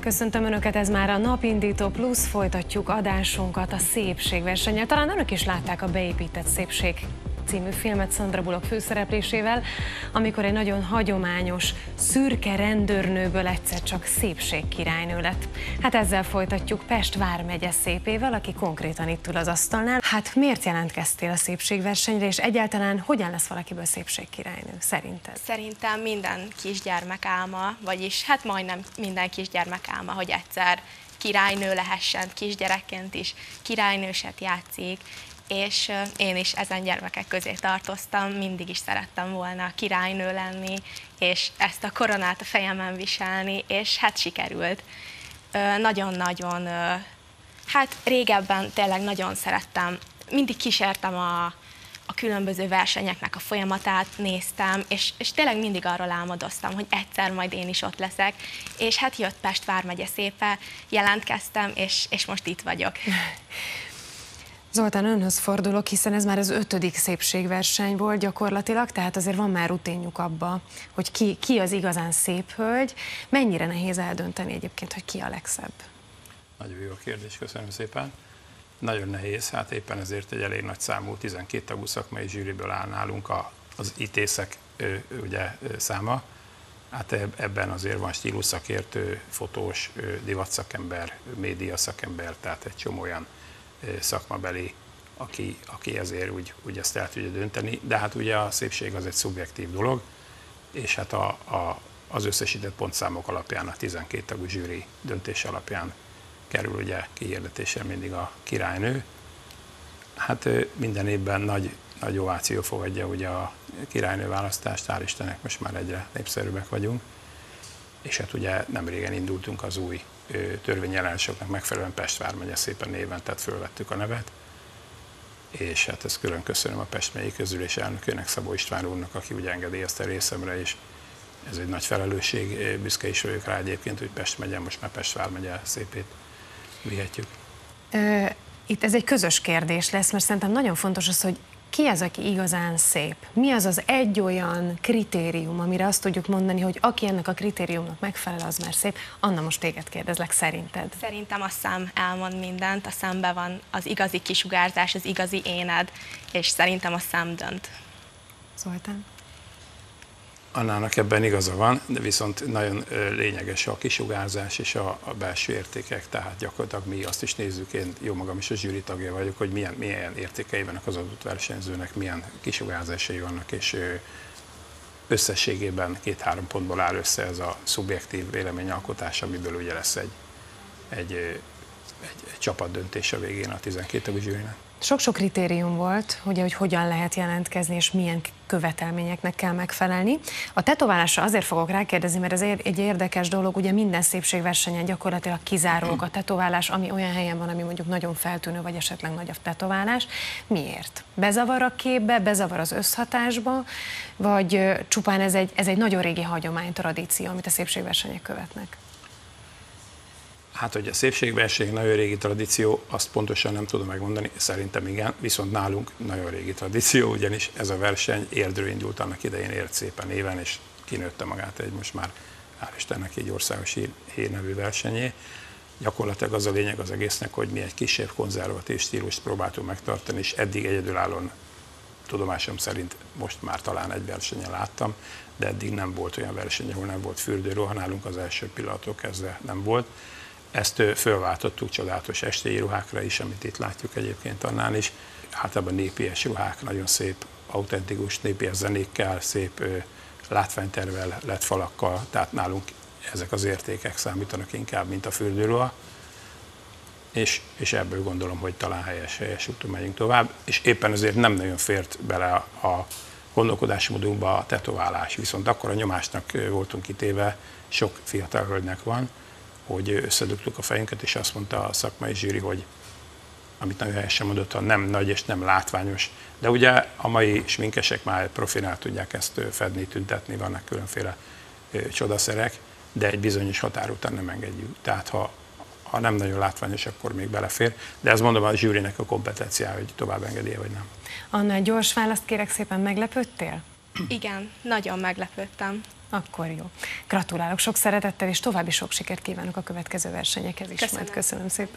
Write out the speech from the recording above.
Köszöntöm Önöket, ez már a Napindító Plusz, folytatjuk adásunkat a szépségversennyel. Talán Önök is látták a Beépített Szépség című filmet Sandra Bullock főszereplésével, amikor egy nagyon hagyományos, szürke rendőrnőből egyszer csak szépségkirálynő lett. Hát ezzel folytatjuk Pest vármegye szépével, aki konkrétan itt ül az asztalnál. Hát miért jelentkeztél a szépségversenyre, és egyáltalán hogyan lesz valakiből szépségkirálynő, szerinted? Szerintem minden kisgyermek álma, vagyis hát majdnem minden kisgyermek álma, hogy egyszer királynő lehessen, kisgyerekként is királynőset játszik, és én is ezen gyermekek közé tartoztam, mindig is szerettem volna királynő lenni, és ezt a koronát a fejemen viselni, és hát sikerült. Nagyon-nagyon, hát régebben tényleg nagyon szerettem, mindig kísértem a különböző versenyeknek a folyamatát, néztem, és tényleg mindig arról álmodoztam, hogy egyszer majd én is ott leszek, és hát jött Pest vármegye szépe, jelentkeztem, és most itt vagyok. Zoltán, önhöz fordulok, hiszen ez már az 5. szépségverseny volt gyakorlatilag, tehát azért van már rutinjuk abba, hogy ki az igazán szép hölgy. Mennyire nehéz eldönteni egyébként, hogy ki a legszebb? Nagyon jó kérdés, köszönöm szépen. Nagyon nehéz, hát éppen ezért egy elég nagy számú 12 tagú szakmai zsűriből áll nálunk az ítészek ugye, száma. Hát ebben azért van stílusszakértő, fotós, divatszakember, média szakember, tehát egy csomó olyan szakmabeli, aki ezért úgy ezt el tudja dönteni, de hát ugye a szépség az egy szubjektív dolog, és hát az összesített pontszámok alapján, a 12 tagú zsűri döntése alapján kerül ugye kihirdetésre mindig a királynő. Hát minden évben nagy ováció fogadja ugye a királynő választást, hál' Istennek most már egyre népszerűbbek vagyunk, és hát ugye nem régen indultunk az új törvényellenesoknak megfelelően Pest vármegye szépen néven, tehát fölvettük a nevet, és hát ezt külön köszönöm a Pest megyei közülés elnökének, Szabó István úrnak, aki ugye engedélyezte részemre, és ez egy nagy felelősség, büszke is vagyok rá egyébként, hogy Pest megye, most már Pest vármegye szépét vihetjük. Itt ez egy közös kérdés lesz, mert szerintem nagyon fontos az, hogy ki az, aki igazán szép? Mi az az egy olyan kritérium, amire azt tudjuk mondani, hogy aki ennek a kritériumnak megfelel, az már szép? Anna, most téged kérdezlek, szerinted? Szerintem a szem elmond mindent, a szemben van az igazi kisugárzás, az igazi éned, és szerintem a szem dönt. Zoltán? Annának ebben igaza van, de viszont nagyon lényeges a kisugárzás és a belső értékek, tehát gyakorlatilag mi azt is nézzük, én jó magam is a zsűri tagja vagyok, hogy milyen értékei vannak az adott versenyzőnek, milyen kisugárzásai vannak, és összességében 2-3 pontból áll össze ez a szubjektív véleményalkotás, amiből ugye lesz egy csapatdöntés a végén a 12 tagú zsűrinek. Sok-sok kritérium volt, ugye, hogy hogyan lehet jelentkezni, és milyen követelményeknek kell megfelelni. A tetoválásra azért fogok rákérdezni, mert ez egy érdekes dolog, ugye minden szépségversenyen gyakorlatilag kizárólag a tetoválás, ami olyan helyen van, ami mondjuk nagyon feltűnő, vagy esetleg nagy a tetoválás. Miért? Bezavar a képbe, bezavar az összhatásba, vagy csupán ez egy nagyon régi hagyomány, tradíció, amit a szépségversenyek követnek? Hát, hogy a szépségverseny nagyon régi tradíció, azt pontosan nem tudom megmondani, szerintem igen, viszont nálunk nagyon régi tradíció, ugyanis ez a verseny Érdről indult annak idején Érd szépen néven, és kinőtte magát egy most már, hál' Istennek, egy országos hírnevű versenyé. Gyakorlatilag az a lényeg az egésznek, hogy mi egy kisebb konzervatív stílust próbáltunk megtartani, és eddig egyedülállóan, tudomásom szerint most már talán egy versenyen láttam, de eddig nem volt olyan verseny, ahol nem volt fürdőruha, nálunk az első pillanattól kezdve nem volt. Ezt fölváltottuk csodálatos estéi ruhákra is, amit itt látjuk egyébként annál is. Általában népies ruhák, nagyon szép, autentikus népies zenékkel, szép látványtervel, lett falakkal, tehát nálunk ezek az értékek számítanak inkább, mint a fürdőruha. És ebből gondolom, hogy talán helyes úton megyünk tovább. És éppen ezért nem nagyon fért bele a gondolkodásmódunkba a tetoválás. Viszont akkor a nyomásnak voltunk kitéve, sok fiatal hölgynek van, hogy összedugtuk a fejünket, és azt mondta a szakmai zsűri, hogy amit nagyon helyesen mondott, ha nem nagy és nem látványos. De ugye a mai sminkesek már profinál tudják ezt fedni, tüntetni, vannak különféle csodaszerek, de egy bizonyos határ után nem engedjük. Tehát ha nem nagyon látványos, akkor még belefér. De ezt mondom, a zsűrinek a kompetenciája, hogy tovább engedi vagy nem. Anna, egy gyors választ kérek szépen, meglepődtél? Igen, nagyon meglepődtem. Akkor jó. Gratulálok sok szeretettel, és további sok sikert kívánok a következő versenyekhez is. Köszönöm. Majd köszönöm szépen.